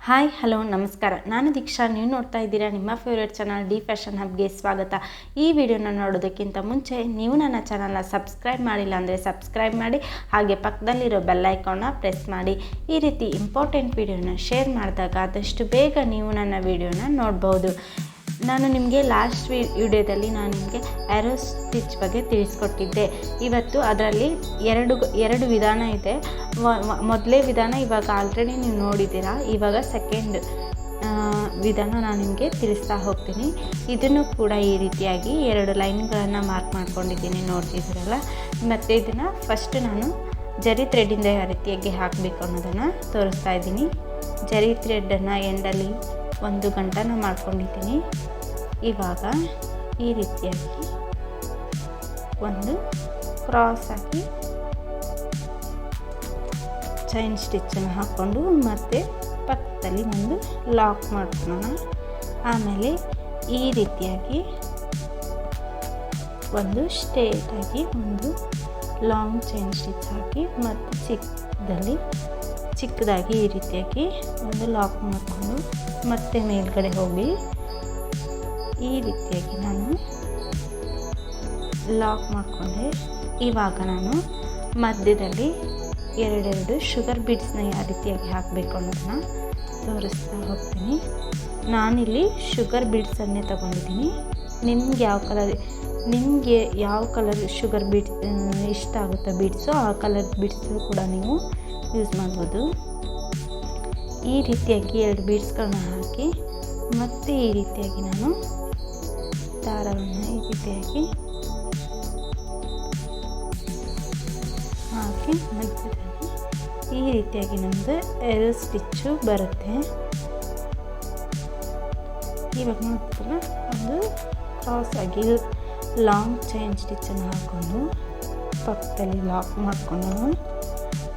Hi hello ನಮಸ್ಕಾರ. ನಾನು ದೀಕ್ಷಾ. ನೀವು ನೋಡ್ತಾ ಇದ್ದೀರಾ ನಿಮ್ಮ ಫೇವ್ರೇಟ್ ಚಾನಲ್ ಡಿ ಫ್ಯಾಷನ್ ಹಬ್ಗೆ ಸ್ವಾಗತ. ಈ ವಿಡಿಯೋನ ನೋಡೋದಕ್ಕಿಂತ ಮುಂಚೆ ನೀವು ನನ್ನ ಚಾನಲ್ನ ಸಬ್ಸ್ಕ್ರೈಬ್ ಮಾಡಿಲ್ಲ ಅಂದರೆ ಸಬ್ಸ್ಕ್ರೈಬ್ ಮಾಡಿ, ಹಾಗೆ ಪಕ್ಕದಲ್ಲಿರೋ ಬೆಲ್ ಐಕಾನ್ನ ಪ್ರೆಸ್ ಮಾಡಿ. ಈ ರೀತಿ ಇಂಪಾರ್ಟೆಂಟ್ ವಿಡಿಯೋನ ಶೇರ್ ಮಾಡಿದಾಗ ಆದಷ್ಟು ಬೇಗ ನೀವು ನನ್ನ ವಿಡಿಯೋನ ನೋಡ್ಬೋದು. ನಾನು ನಿಮಗೆ ಲಾಸ್ಟ್ ವಿಡಿಯೋದಲ್ಲಿ ನಾನು ನಿಮಗೆ ಆ್ಯರೋ ಸ್ಟಿಚ್ ಬಗ್ಗೆ ತಿಳಿಸ್ಕೊಟ್ಟಿದ್ದೆ. ಇವತ್ತು ಅದರಲ್ಲಿ ಎರಡು ವಿಧಾನ ಇದೆ. ಮೊದಲೇ ವಿಧಾನ ಇವಾಗ ಆಲ್ರೆಡಿ ನೀವು ನೋಡಿದ್ದೀರಾ. ಇವಾಗ ಸೆಕೆಂಡ್ ವಿಧಾನ ನಾನು ನಿಮಗೆ ತಿಳಿಸ್ತಾ ಹೋಗ್ತೀನಿ. ಇದನ್ನು ಕೂಡ ಈ ರೀತಿಯಾಗಿ 2 ಲೈನ್ಗಳನ್ನು ಮಾರ್ಕ್ ಮಾಡ್ಕೊಂಡಿದ್ದೀನಿ, ನೋಡ್ತಿದ್ದೀರಲ್ಲ. ಮತ್ತು ಇದನ್ನು ಫಸ್ಟ್ ನಾನು ಜರಿ ಥ್ರೆಡ್ಡಿಂದ ಯಾವ ರೀತಿಯಾಗಿ ಹಾಕಬೇಕು ಅನ್ನೋದನ್ನು ತೋರಿಸ್ತಾ ಇದ್ದೀನಿ. ಜರಿ ಥ್ರೆಡ್ಡನ್ನು ಎಂಡಲ್ಲಿ 1 ಗಂಟನ ಮಾಡ್ಕೊಂಡಿದ್ದೀನಿ. ಇವಾಗ ಈ ರೀತಿಯಾಗಿ ಒಂದು ಕ್ರಾಸ್ ಹಾಕಿ ಚೈನ್ ಸ್ಟಿಚ್ಚನ್ನು ಹಾಕ್ಕೊಂಡು ಮತ್ತೆ ಪಕ್ಕದಲ್ಲಿ ಒಂದು ಲಾಕ್ ಮಾಡ್ಕೊಳ್ಳೋಣ. ಆಮೇಲೆ ಈ ರೀತಿಯಾಗಿ ಒಂದು ಸ್ಟ್ರೇಟಾಗಿ ಒಂದು ಲಾಂಗ್ ಚೈನ್ ಸ್ಟಿಚ್ ಹಾಕಿ ಮತ್ತು ಚಿಕ್ಕದಾಗಿ ಈ ರೀತಿಯಾಗಿ ಒಂದು ಲಾಕ್ ಮಾಡಿಕೊಂಡು ಮತ್ತೆ ಮೇಲ್ಗಡೆ ಹೋಗಿ ಈ ರೀತಿಯಾಗಿ ನಾನು ಲಾಕ್ ಮಾಡಿಕೊಂಡೆ. ಇವಾಗ ನಾನು ಮಧ್ಯದಲ್ಲಿ 2 ಶುಗರ್ ಬೀಡ್ಸ್ನ ಯಾವ ರೀತಿಯಾಗಿ ಹಾಕಬೇಕು ಅನ್ನೋದನ್ನ ತೋರಿಸ್ತಾ ಹೋಗ್ತೀನಿ. ನಾನಿಲ್ಲಿ ಶುಗರ್ ಬೀಡ್ಸನ್ನೇ ತೊಗೊಂಡಿದ್ದೀನಿ. ನಿಮಗೆ ಯಾವ ಕಲರ್ ಶುಗರ್ ಬೀಡ್ಸ್ ಇಷ್ಟ ಆಗುತ್ತೋ ಬೀಡ್ಸು, ಆ ಕಲರ್ ಬೀಡ್ಸು ಕೂಡ ನೀವು ಯೂಸ್ ಮಾಡ್ಬೋದು. ಈ ರೀತಿಯಾಗಿ 2 ಬೀಡ್ಸ್ಗಳನ್ನ ಹಾಕಿ ಮತ್ತೆ ಈ ರೀತಿಯಾಗಿ ನಾನು ದಾರವನ್ನು ಈ ರೀತಿಯಾಗಿ ಹಾಕಿ ಮಧ್ಯದಲ್ಲಿ ಈ ರೀತಿಯಾಗಿ ನಮ್ಮದು 2 ಸ್ಟಿಚ್ಚು ಬರುತ್ತೆ. ಇವಾಗ ನೋಡ್ತಿಲ್ಲ, ಒಂದು ಕ್ರಾಸ್ ಆಗಿ ಲಾಂಗ್ ಚೈನ್ ಸ್ಟಿಚ್ಚನ್ನು ಹಾಕ್ಕೊಂಡು ಪಕ್ಕದಲ್ಲಿ ಲಾಕ್ ಮಾಡಿಕೊಂಡು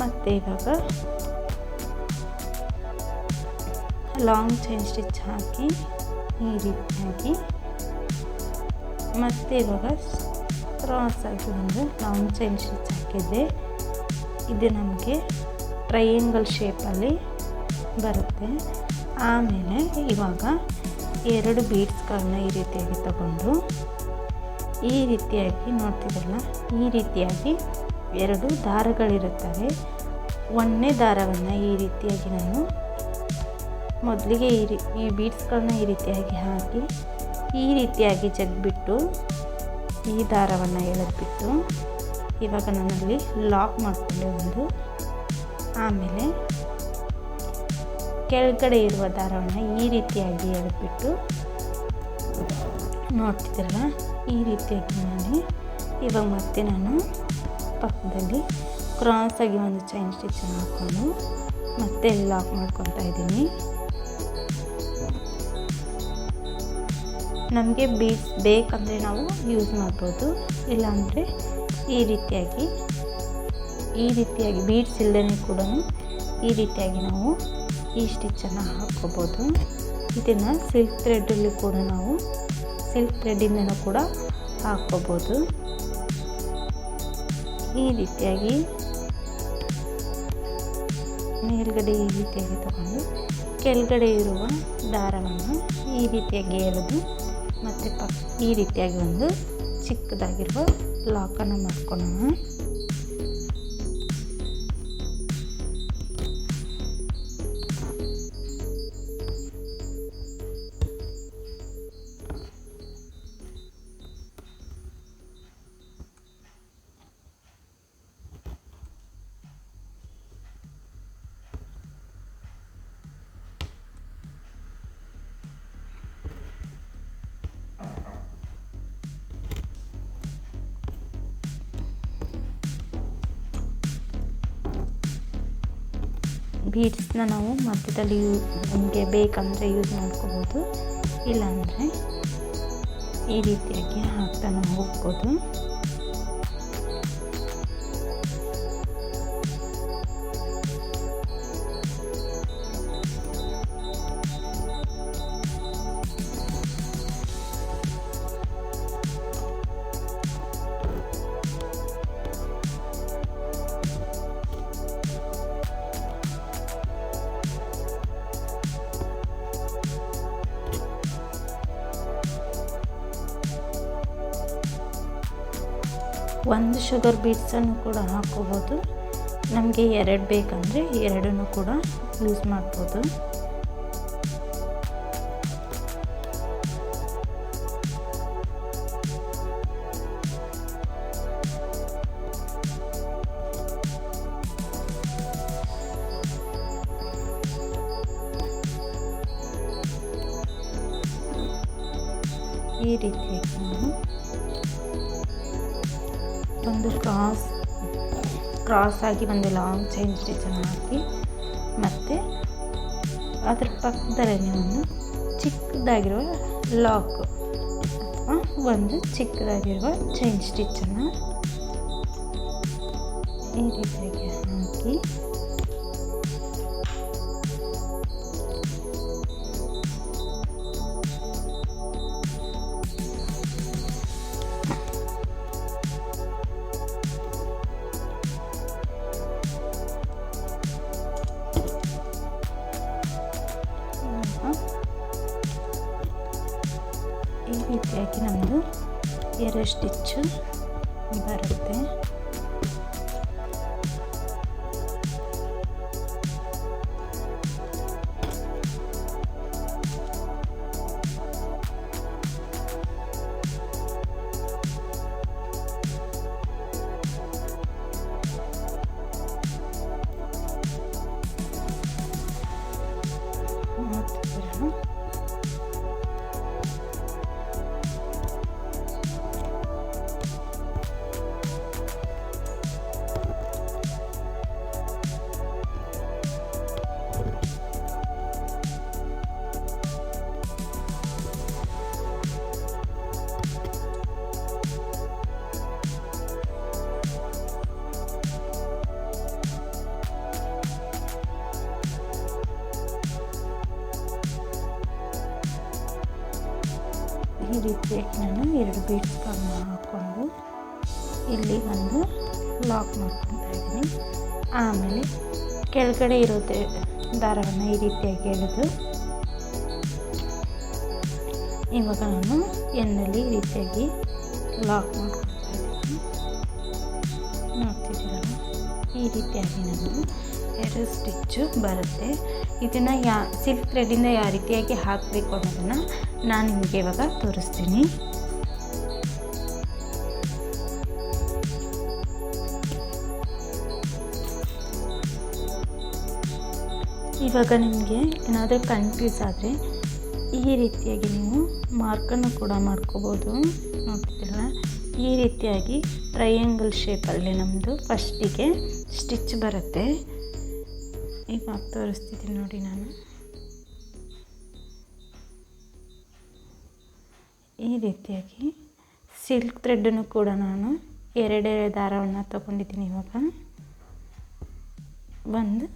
ಮತ್ತು ಇವಾಗ ಲಾಂಗ್ ಚೈನ್ ಸ್ಟಿಚ್ ಹಾಕಿ ಈ ರೀತಿಯಾಗಿ ಮತ್ತು ಇವಾಗ ಕ್ರಾಸ್ ಆಗಿ ಒಂದು ಲಾಂಗ್ ಚೈನ್ ಸ್ಟಿಚ್ ಹಾಕಿದ್ದೆ. ಇದು ನಮಗೆ ಟ್ರಯಾಂಗಲ್ ಶೇಪಲ್ಲಿ ಬರುತ್ತೆ. ಆಮೇಲೆ ಇವಾಗ 2 ಬೀಡ್ಸ್ಗಳನ್ನ ಈ ರೀತಿಯಾಗಿ ತಗೊಂಡು ಈ ರೀತಿಯಾಗಿ ನೋಡ್ತಿದ್ದಲ್ಲ, ಈ ರೀತಿಯಾಗಿ 2 ದಾರಗಳಿರುತ್ತವೆ. 1ನೇ ದಾರವನ್ನು ಈ ರೀತಿಯಾಗಿ ನಾನು ಮೊದಲಿಗೆ ಈ ಬೀಡ್ಸ್ಗಳನ್ನ ಈ ರೀತಿಯಾಗಿ ಹಾಕಿ ಈ ರೀತಿಯಾಗಿ ಜಗ್ಬಿಟ್ಟು ಈ ದಾರವನ್ನು ಎಳೆದ್ಬಿಟ್ಟು ಇವಾಗ ನಾನಲ್ಲಿ ಲಾಕ್ ಮಾಡಿಕೊಂಡೆ ಒಂದು. ಆಮೇಲೆ ಕೆಳಗಡೆ ಇರುವ ದಾರವನ್ನು ಈ ರೀತಿಯಾಗಿ ಎಳೆದ್ಬಿಟ್ಟು ನೋಡ್ತಿದ್ದೀರಲ್ಲ, ಈ ರೀತಿಯಾಗಿ ನಾನು ಇವಾಗ ಮತ್ತೆ ನಾನು ಪಕ್ಕದಲ್ಲಿ ಕ್ರಾಸಾಗಿ ಒಂದು ಚೈನ್ ಸ್ಟಿಚ್ಚನ್ನು ಹಾಕ್ಕೊಂಡು ಮತ್ತೆ ಲಾಕ್ ಮಾಡ್ಕೊತಾ ಇದ್ದೀನಿ. ನಮಗೆ ಬೀಡ್ಸ್ ಬೇಕಂದರೆ ನಾವು ಯೂಸ್ ಮಾಡ್ಬೋದು, ಇಲ್ಲಾಂದರೆ ಈ ರೀತಿಯಾಗಿ ಬೀಡ್ಸ್ ಇಲ್ಲದೇ ಕೂಡ ಈ ರೀತಿಯಾಗಿ ನಾವು ಈ ಸ್ಟಿಚ್ಚನ್ನು ಹಾಕ್ಕೋಬೋದು. ಇದನ್ನು ಸಿಲ್ಕ್ ಥ್ರೆಡ್ಡಲ್ಲಿ ಕೂಡ ನಾವು ಸಿಲ್ಕ್ ಥ್ರೆಡ್ಡಿಂದನೂ ಕೂಡ ಹಾಕ್ಕೋಬೋದು. ಈ ರೀತಿಯಾಗಿ ಮೇಲ್ಗಡೆ ಈ ರೀತಿಯಾಗಿ ತಗೊಂಡು ಕೆಳಗಡೆ ಇರುವ ದಾರವನ್ನು ಈ ರೀತಿಯಾಗಿ ಎಳೆದು ಮತ್ತು ಈ ರೀತಿಯಾಗಿ ಒಂದು ಚಿಕ್ಕದಾಗಿರುವ ಲಾಕನ್ನು ಮಾಡ್ಕೊಳ್ಳೋಣ. ಬೀಡ್ಸ್ನ ನಾವು ಮಧ್ಯದಲ್ಲಿ ನಿಮಗೆ ಬೇಕಂದರೆ ಯೂಸ್ ಮಾಡ್ಕೋಬೋದು, ಇಲ್ಲಾಂದರೆ ಈ ರೀತಿಯಾಗಿ ಹಾಕ್ತಾನೆ ಹೋಗ್ಬೋದು. ಒಂದು ಶುಗರ್ ಬೀಟ್ಸನ್ನು ಕೂಡ ಹಾಕೋಬೋದು. ನಮಗೆ 2 ಬೇಕಂದರೆ 2 ಕೂಡ ಯೂಸ್ ಮಾಡ್ಬೋದು. ಈ ರೀತಿಯಾಗಿ ನಾನು ಒಂದು ಕ್ರಾಸ್ ಆಗಿ ಒಂದು ಲಾಂಗ್ ಚೈನ್ ಸ್ಟಿಚನ್ನು ಹಾಕಿ, ಮತ್ತು ಅದರ ಪಕ್ಕದಲ್ಲೇ ಒಂದು ಚಿಕ್ಕದಾಗಿರುವ ಲಾಕ್ ಅಥವಾ ಒಂದು ಚಿಕ್ಕದಾಗಿರುವ ಚೈನ್ ಸ್ಟಿಚ್ಚನ್ನು ಈ ರೀತಿಯಾಗಿ ಹಾಕಿ ಈ ರೀತಿಯಾಗಿ ನಮ್ಮದು 2 ಸ್ಟಿಚ್ಚು ಬರುತ್ತೆ. ಈ ರೀತಿಯಾಗಿ ನಾನು 2 ಬೀಡ್ಸ್ಗಳನ್ನ ಹಾಕ್ಕೊಂಡು ಇಲ್ಲಿ ಒಂದು ಲಾಕ್ ಮಾಡ್ಕೊತಾ ಇದ್ದೀನಿ. ಆಮೇಲೆ ಕೆಳಗಡೆ ಇರೋದೇ ದಾರವನ್ನು ಈ ರೀತಿಯಾಗಿ ಎಳೆದು ಇವಾಗ ನಾನು ಎಣ್ಣೆಯಲ್ಲಿ ಈ ರೀತಿಯಾಗಿ ಲಾಕ್ ಮಾಡ್ಕೊತಾ ಇದ್ದೀನಿ. ನೋಡ್ತಿದ್ದೀರಲ್ಲ, ಈ ರೀತಿಯಾಗಿ ನಾನು 2 ಸ್ಟಿಚ್ಚು ಬರುತ್ತೆ. ಇದನ್ನು ಸಿಲ್ಕ್ ಥ್ರೆಡ್ಡಿಂದ ಯಾವ ರೀತಿಯಾಗಿ ಹಾಕಬೇಕು ಅನ್ನೋದನ್ನು ನಾನು ನಿಮಗೆ ಇವಾಗ ತೋರಿಸ್ತೀನಿ. ಇವಾಗ ನಿಮಗೆ ಏನಾದರೂ ಕನ್ಫ್ಯೂಸ್ ಆದರೆ ಈ ರೀತಿಯಾಗಿ ನೀವು ಮಾರ್ಕನ್ನು ಕೂಡ ಮಾಡ್ಕೋಬೋದು. ನೋಡ್ತಿದ್ದೀರಲ್ಲ, ಈ ರೀತಿಯಾಗಿ ಟ್ರಯಾಂಗಲ್ ಶೇಪಲ್ಲಿ ನಮ್ಮದು ಫಸ್ಟಿಗೆ ಸ್ಟಿಚ್ ಬರುತ್ತೆ. ಇವಾಗ ತೋರಿಸ್ತಿದ್ದೀನಿ ನೋಡಿ. ನಾನು ಈ ರೀತಿಯಾಗಿ ಸಿಲ್ಕ್ ಥ್ರೆಡ್ಡನ್ನು ಕೂಡ ನಾನು 2 ದಾರವನ್ನು ತಗೊಂಡಿದ್ದೀನಿ. ಇವಾಗ ಒಂದು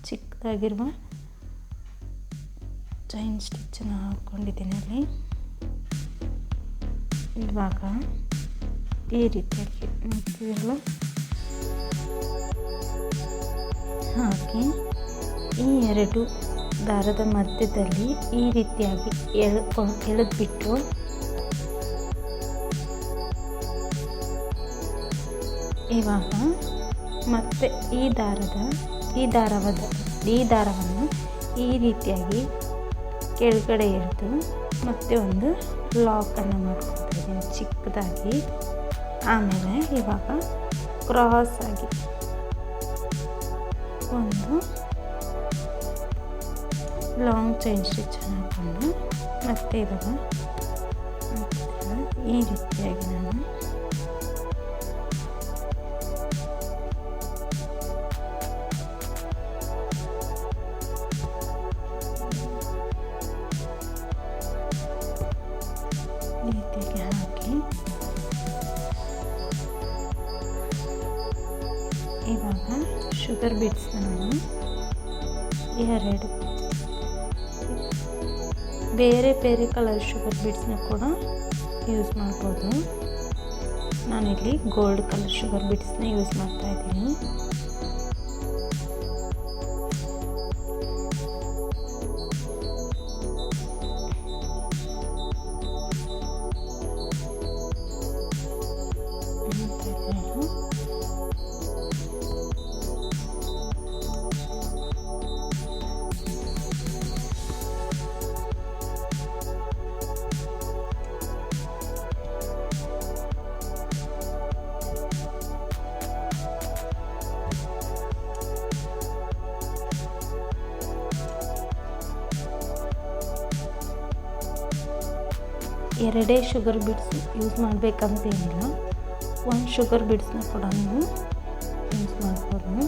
ಚಿಕ್ಕದಾಗಿರುವ ಚೈನ್ ಸ್ಟಿಚ್ಚನ್ನು ಹಾಕ್ಕೊಂಡಿದ್ದೀನಿ ಅಲ್ಲಿ. ಇವಾಗ ಈ ರೀತಿಯಾಗಿ ನೋಡ್ತೀವಲ್ಲ ಹಾಕಿ ಈ 2 ದಾರದ ಮಧ್ಯದಲ್ಲಿ ಈ ರೀತಿಯಾಗಿ ಎಳೆದ್ಬಿಟ್ಟು ಇವಾಗ ಮತ್ತೆ ಈ ದಾರವನ್ನು ಈ ರೀತಿಯಾಗಿ ಕೆಳಗಡೆ ಎಳೆದು ಮತ್ತೆ ಒಂದು ಲಾಕನ್ನು ಮಾಡ್ಕೊತಾ ಇದ್ದೀನಿ ಚಿಕ್ಕದಾಗಿ. ಆಮೇಲೆ ಇವಾಗ ಕ್ರಾಸ್ ಆಗಿ ಒಂದು ಲಾಂಗ್ ಚೈನ್ ಸ್ಟಿಚ್ಚನ್ನು ಹಾಕ್ಕೊಂಡು ಮತ್ತೆ ಇವಾಗ ಈ ರೀತಿಯಾಗಿ ನಾನು ಈ ರೀತಿಯಾಗಿ ಹಾಕಿ ಇವಾಗ ಶುಗರ್ ಬೀಡ್ಸ್ನ ನಾನು 2 ಬೇರೆ ಬೇರೆ ಕಲರ್ ಶುಗರ್ ಬೀಡ್ಸ್ನ ಕೂಡ ಯೂಸ್ ಮಾಡ್ಬೋದು. ನಾನಿಲ್ಲಿ ಗೋಲ್ಡ್ ಕಲರ್ ಶುಗರ್ ಬೀಡ್ಸ್ನ ಯೂಸ್ ಮಾಡ್ತಾ ಇದ್ದೀನಿ. 2 ಶುಗರ್ ಬೀಡ್ಸ್ ಯೂಸ್ ಮಾಡಬೇಕಂತೇನಿಲ್ಲ, 1 ಶುಗರ್ ಬೀಡ್ಸ್ನ ಕೂಡ ನೀವು ಯೂಸ್ ಮಾಡ್ಬೋದು.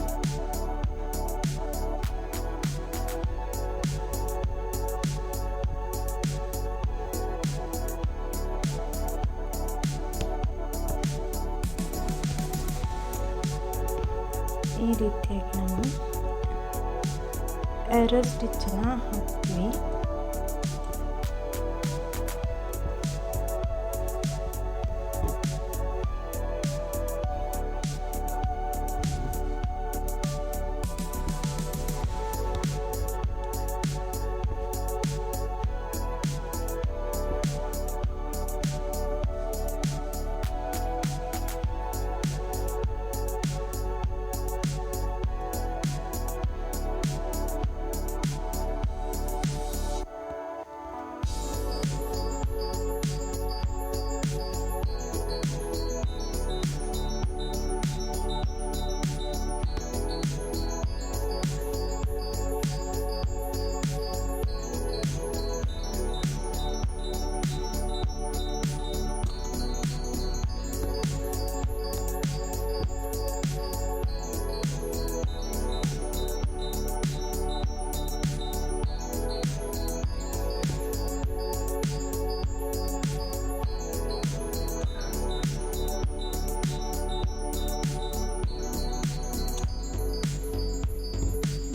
ಈ ರೀತಿಯಾಗಿ ನಾವು ಎರರ್ ಸ್ಟಿಚ್ಚನ್ನು ಹಾಕ್ತೀವಿ.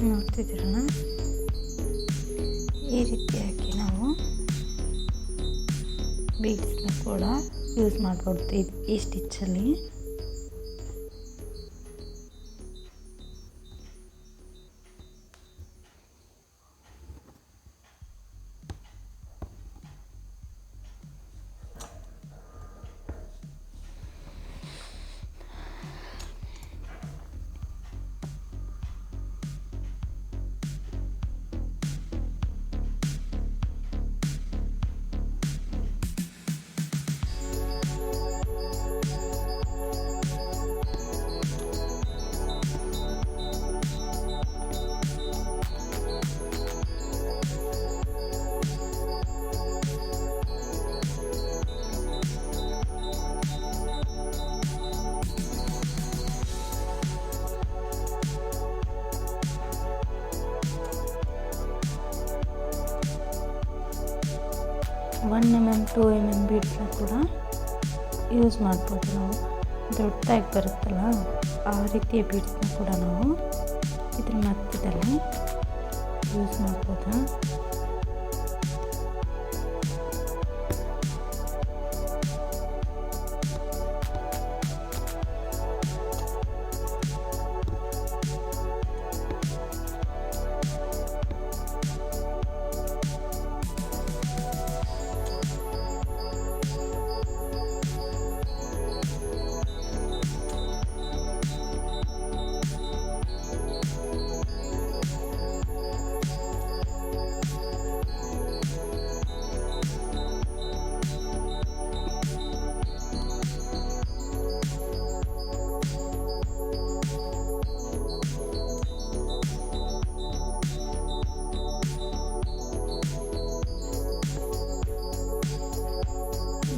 ನೋಡ್ತಿದ್ದೀರಲ್ಲ, ಈ ರೀತಿಯಾಗಿ ನಾವು ಬೀಡ್ಸ್ನ ಕೂಡ ಯೂಸ್ ಮಾಡ್ಬೋದು ಈ ಸ್ಟಿಚ್ಚಲ್ಲಿ. ಒನ್ mm 2 mm ಬೀಡ್ಸ್ನ ಕೂಡ ಯೂಸ್ ಮಾಡ್ಬೋದು. ನಾವು ದೊಡ್ಡದಾಗಿ ಬರುತ್ತಲ್ಲ ಆ ರೀತಿಯ ಬೀಡ್ಸ್ನ ಕೂಡ ನಾವು ಇದ್ರ ಮಧ್ಯದಲ್ಲಿ ಯೂಸ್ ಮಾಡ್ಬೋದು.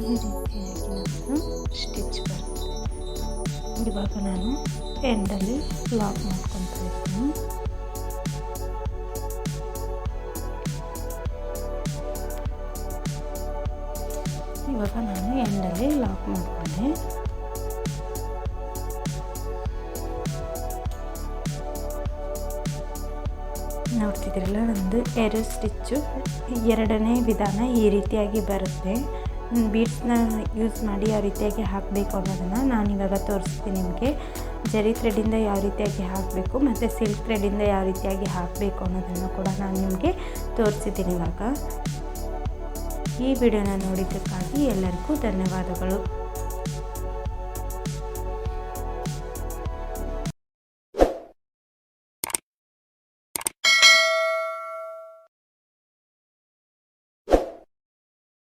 ಈ ರೀತಿಯಾಗಿ ನಾನು ಸ್ಟಿಚ್ ಬರುತ್ತೆ. ಇವಾಗ ನಾನು ಎಂಡಲ್ಲಿ ಲಾಕ್ ಮಾಡ್ಕೊತಾ ಇದ್ದೀನಿ. ಇವಾಗ ನಾನು ಎಂಡಲ್ಲಿ ಲಾಕ್ ಮಾಡ್ಕೊಂಡೆ. ನೋಡ್ತಿದ್ರಲ್ಲ, ನಮ್ಮದು ಎರರ್ ಸ್ಟಿಚ್ಚು 2ನೇ ವಿಧಾನ ಈ ರೀತಿಯಾಗಿ ಬರುತ್ತೆ. ಬೀಡ್ಸ್ನ ಯೂಸ್ ಮಾಡಿ ಯಾವ ರೀತಿಯಾಗಿ ಹಾಕಬೇಕು ಅನ್ನೋದನ್ನು ನಾನಿವಾಗ ತೋರಿಸ್ತೀನಿ ನಿಮಗೆ. ಜರಿ ಥ್ರೆಡ್ಡಿಂದ ಯಾವ ರೀತಿಯಾಗಿ ಹಾಕಬೇಕು ಮತ್ತು ಸಿಲ್ಕ್ ಥ್ರೆಡ್ಡಿಂದ ಯಾವ ರೀತಿಯಾಗಿ ಹಾಕಬೇಕು ಅನ್ನೋದನ್ನು ಕೂಡ ನಾನು ನಿಮಗೆ ತೋರಿಸಿದ್ದೀನಿ ಇವಾಗ. ಈ ವಿಡಿಯೋನ ನೋಡಿದ್ದಕ್ಕಾಗಿ ಎಲ್ಲರಿಗೂ ಧನ್ಯವಾದಗಳು.